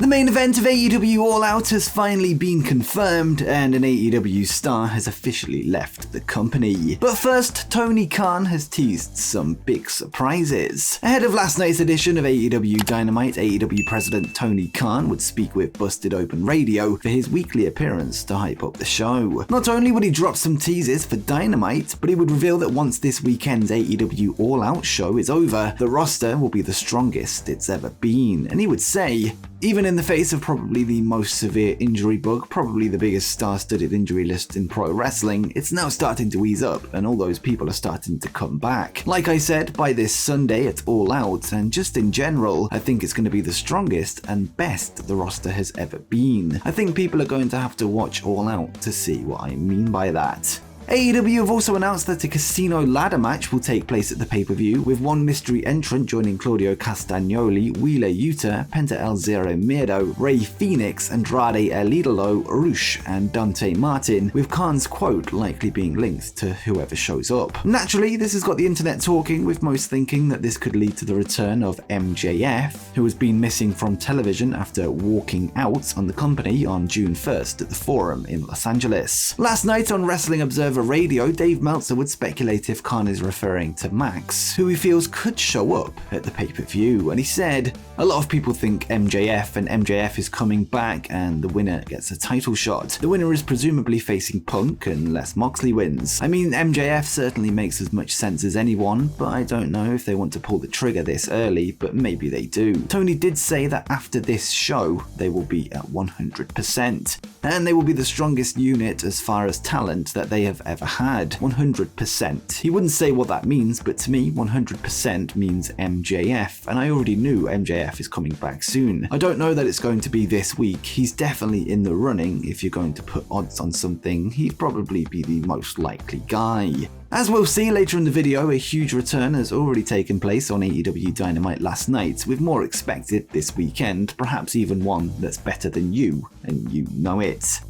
The main event of AEW All Out has finally been confirmed, and an AEW star has officially left the company. But first, Tony Khan has teased some big surprises. Ahead of last night's edition of AEW Dynamite, AEW President Tony Khan would speak with Busted Open Radio for his weekly appearance to hype up the show. Not only would he drop some teasers for Dynamite, but he would reveal that once this weekend's AEW All Out show is over, the roster will be the strongest it's ever been. And he would say, even in the face of probably the most severe injury bug, probably the biggest star-studded injury list in pro wrestling, it's now starting to ease up and all those people are starting to come back. Like I said, by this Sunday it's All Out, and just in general, I think it's going to be the strongest and best the roster has ever been. I think people are going to have to watch All Out to see what I mean by that. AEW have also announced that a casino ladder match will take place at the pay-per-view, with one mystery entrant joining Claudio Castagnoli, Wheeler Yuta, Penta El Zero Miedo, Rey Fenix, Andrade El Idolo, Rush, and Dante Martin, with Khan's quote likely being linked to whoever shows up. Naturally, this has got the internet talking, with most thinking that this could lead to the return of MJF, who has been missing from television after walking out on the company on June 1st at the Forum in Los Angeles. Last night on Wrestling Observer Radio, Dave Meltzer would speculate if Khan is referring to Max, who he feels could show up at the pay-per-view, and he said, "A lot of people think MJF, and MJF is coming back and the winner gets a title shot. The winner is presumably facing Punk unless Moxley wins. I mean, MJF certainly makes as much sense as anyone, but I don't know if they want to pull the trigger this early, but maybe they do." Tony did say that after this show, they will be at 100%, and they will be the strongest unit as far as talent that they have ever had. 100%. He wouldn't say what that means, but to me, 100% means MJF, and I already knew MJF is coming back soon. I don't know that it's going to be this week. He's definitely in the running. If you're going to put odds on something, he'd probably be the most likely guy. As we'll see later in the video, a huge return has already taken place on AEW Dynamite last night, with more expected this weekend, perhaps even one that's better than you, and you know it.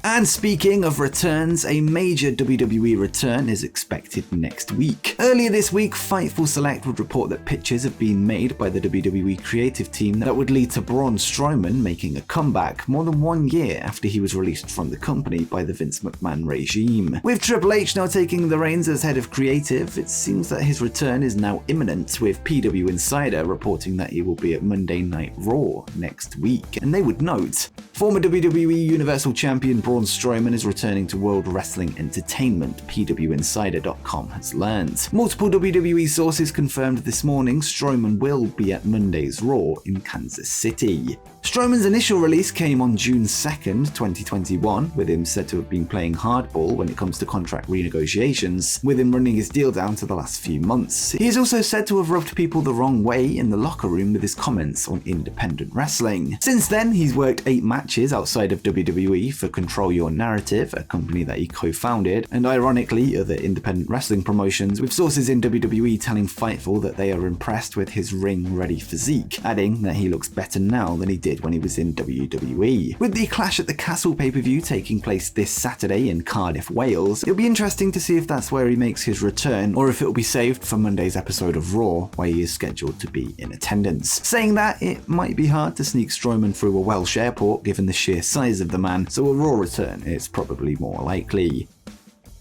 And speaking of returns, a major WWE return is expected next week. Earlier this week, Fightful Select would report that pictures have been made by the WWE creative team that would lead to Braun Strowman making a comeback more than 1 year after he was released from the company by the Vince McMahon regime. With Triple H now taking the reins as head of creative, it seems that his return is now imminent, with PW Insider reporting that he will be at Monday Night Raw next week. And they would note, former WWE Universal Champion Braun Strowman is returning to World Wrestling Entertainment, PWInsider.com has learned. Multiple WWE sources confirmed this morning Strowman will be at Monday's Raw in Kansas City. Strowman's initial release came on June 2nd, 2021, with him said to have been playing hardball when it comes to contract renegotiations, with him running his deal down to the last few months. He is also said to have rubbed people the wrong way in the locker room with his comments on independent wrestling. Since then, he's worked 8 matches outside of WWE for Control Your Narrative, a company that he co-founded, and ironically other independent wrestling promotions, with sources in WWE telling Fightful that they are impressed with his ring-ready physique, adding that he looks better now than he did when he was in WWE. With the Clash at the Castle pay-per-view taking place this Saturday in Cardiff, Wales, it'll be interesting to see if that's where he makes his return, or if it'll be saved for Monday's episode of Raw, where he is scheduled to be in attendance. Saying that, it might be hard to sneak Strowman through a Welsh airport given the sheer size of the man, so a Raw return is probably more likely.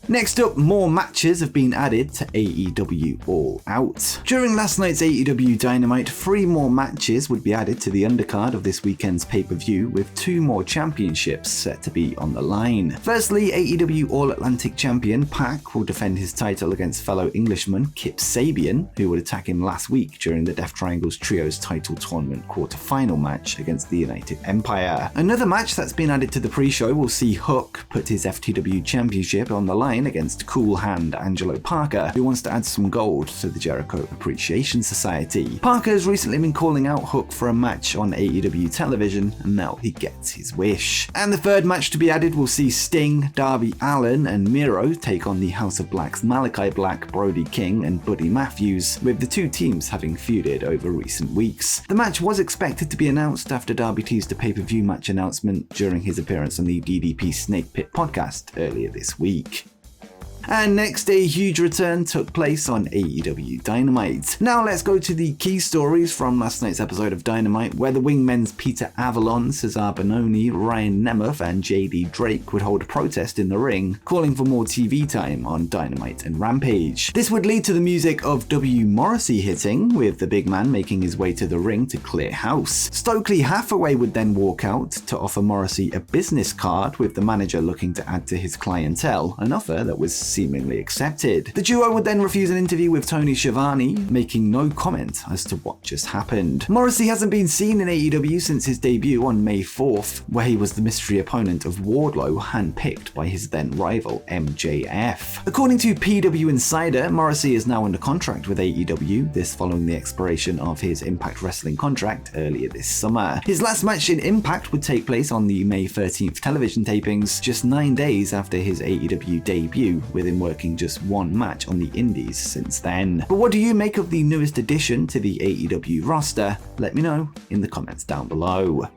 Next up, more matches have been added to AEW All Out. During last night's AEW Dynamite, 3 more matches would be added to the undercard of this weekend's pay-per-view, with 2 more championships set to be on the line. Firstly, AEW All-Atlantic champion Pac will defend his title against fellow Englishman Kip Sabian, who would attack him last week during the Death Triangle's Trios title tournament quarter-final match against the United Empire. Another match that's been added to the pre-show will see Hook put his FTW championship on the line against Cool Hand Angelo Parker, who wants to add some gold to the Jericho Appreciation Society. Parker has recently been calling out Hook for a match on AEW television, and now he gets his wish. And the third match to be added will see Sting, Darby Allin, and Miro take on the House of Black's Malachi Black, Brody King, and Buddy Matthews, with the 2 teams having feuded over recent weeks. The match was expected to be announced after Darby teased a pay-per-view match announcement during his appearance on the DDP Snake Pit podcast earlier this week. And next, a huge return took place on AEW Dynamite. Now let's go to the key stories from last night's episode of Dynamite, where the Wingmen's Peter Avalon, Cesar Bononi, Ryan Nemeth, and JD Drake would hold a protest in the ring, calling for more TV time on Dynamite and Rampage. This would lead to the music of W. Morrissey hitting, with the big man making his way to the ring to clear house. Stokely Hathaway would then walk out to offer Morrissey a business card, with the manager looking to add to his clientele, an offer that was seemingly accepted. The duo would then refuse an interview with Tony Schiavone, making no comment as to what just happened. Morrissey hasn't been seen in AEW since his debut on May 4th, where he was the mystery opponent of Wardlow, handpicked by his then rival MJF. According to PW Insider, Morrissey is now under contract with AEW, this following the expiration of his Impact Wrestling contract earlier this summer. His last match in Impact would take place on the May 13th television tapings, just 9 days after his AEW debut, with him working just one match on the Indies since then. But what do you make of the newest addition to the AEW roster? Let me know in the comments down below.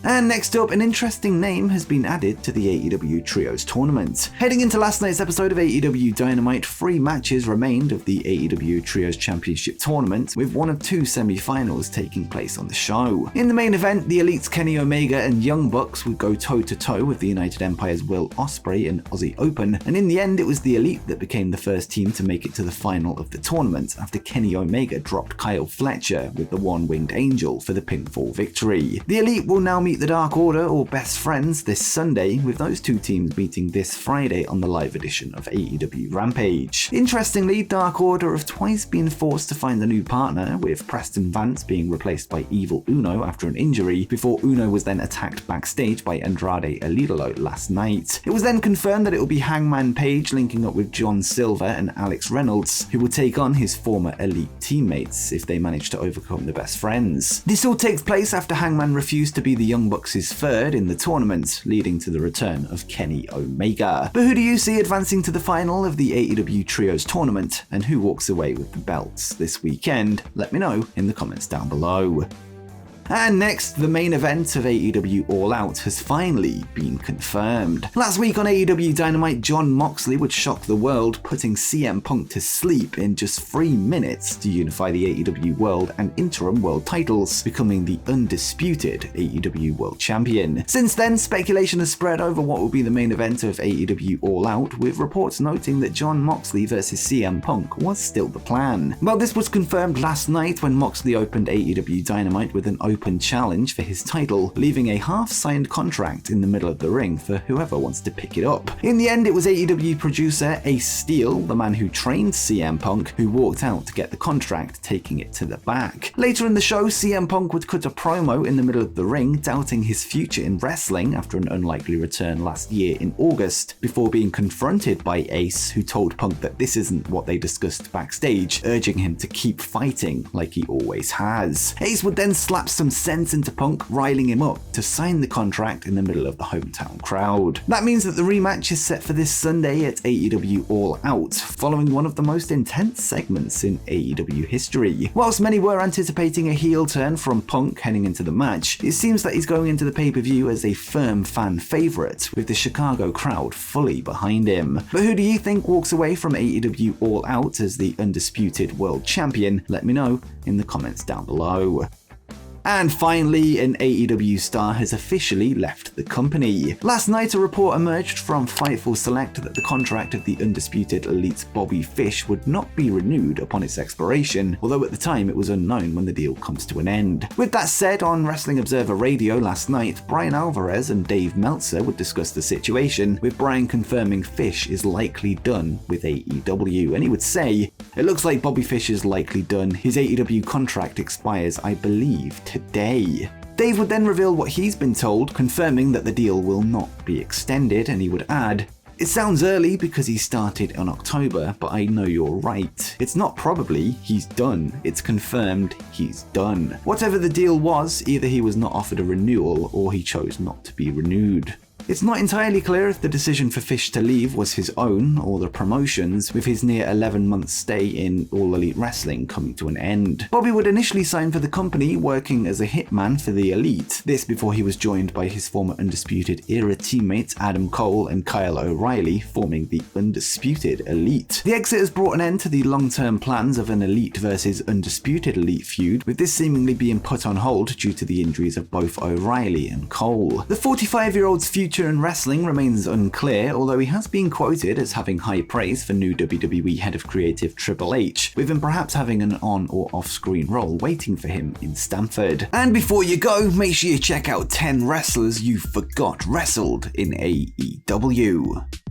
And next up, an interesting name has been added to the AEW Trios tournament. Heading into last night's episode of AEW Dynamite, 3 matches remained of the AEW Trios Championship tournament, with one of 2 semi-finals taking place on the show. In the main event, the Elites Kenny Omega and Young Bucks would go toe-to-toe with the United Empire's Will Ospreay and Aussie Open, and in the end it was the Elite that became the first team to make it to the final of the tournament after Kenny Omega dropped Kyle Fletcher with the One-Winged Angel for the pinfall victory. The Elite will now meet the Dark Order, or Best Friends, this Sunday, with those 2 teams meeting this Friday on the live edition of AEW Rampage. Interestingly, Dark Order have twice been forced to find a new partner, with Preston Vance being replaced by Evil Uno after an injury, before Uno was then attacked backstage by Andrade El Idolo last night. It was then confirmed that it will be Hangman Page linking up with John Silver and Alex Reynolds, who will take on his former Elite teammates if they manage to overcome the Best Friends. This all takes place after Hangman refused to be the Young Bucks' third in the tournament, leading to the return of Kenny Omega. But who do you see advancing to the final of the AEW Trios tournament, and who walks away with the belts this weekend? Let me know in the comments down below. And next, the main event of AEW All Out has finally been confirmed. Last week on AEW Dynamite, Jon Moxley would shock the world, putting CM Punk to sleep in just 3 minutes to unify the AEW World and Interim World titles, becoming the undisputed AEW World Champion. Since then, speculation has spread over what will be the main event of AEW All Out, with reports noting that Jon Moxley versus CM Punk was still the plan. Well, this was confirmed last night when Moxley opened AEW Dynamite with an open challenge for his title, leaving a half-signed contract in the middle of the ring for whoever wants to pick it up. In the end, it was AEW producer Ace Steel, the man who trained CM Punk, who walked out to get the contract, taking it to the back. Later in the show, CM Punk would cut a promo in the middle of the ring, doubting his future in wrestling after an unlikely return last year in August, before being confronted by Ace, who told Punk that this isn't what they discussed backstage, urging him to keep fighting like he always has. Ace would then slap some sense into Punk, riling him up to sign the contract in the middle of the hometown crowd. That means that the rematch is set for this Sunday at AEW All Out, following one of the most intense segments in AEW history. Whilst many were anticipating a heel turn from Punk heading into the match, it seems that he's going into the pay-per-view as a firm fan favourite, with the Chicago crowd fully behind him. But who do you think walks away from AEW All Out as the undisputed world champion? Let me know in the comments down below. And finally, an AEW star has officially left the company. Last night, a report emerged from Fightful Select that the contract of the undisputed Elite Bobby Fish would not be renewed upon its expiration, although at the time it was unknown when the deal comes to an end. With that said, on Wrestling Observer Radio last night, Brian Alvarez and Dave Meltzer would discuss the situation, with Brian confirming Fish is likely done with AEW, and he would say, "It looks like Bobby Fish is likely done. His AEW contract expires, I believe, today." Dave would then reveal what he's been told, confirming that the deal will not be extended, and he would add, "It sounds early because he started in October, but I know you're right. It's not probably, he's done. It's confirmed, he's done." Whatever the deal was, either he was not offered a renewal or he chose not to be renewed. It's not entirely clear if the decision for Fish to leave was his own or the promotion's, with his near 11-month stay in All Elite Wrestling coming to an end. Bobby would initially sign for the company, working as a hitman for the Elite, this before he was joined by his former Undisputed Era teammates Adam Cole and Kyle O'Reilly, forming the Undisputed Elite. The exit has brought an end to the long-term plans of an Elite versus Undisputed Elite feud, with this seemingly being put on hold due to the injuries of both O'Reilly and Cole. The 45-year-old's future in wrestling remains unclear, although he has been quoted as having high praise for new WWE head of creative Triple H, with him perhaps having an on or off-screen role waiting for him in Stamford. And before you go, make sure you check out 10 wrestlers you forgot wrestled in AEW.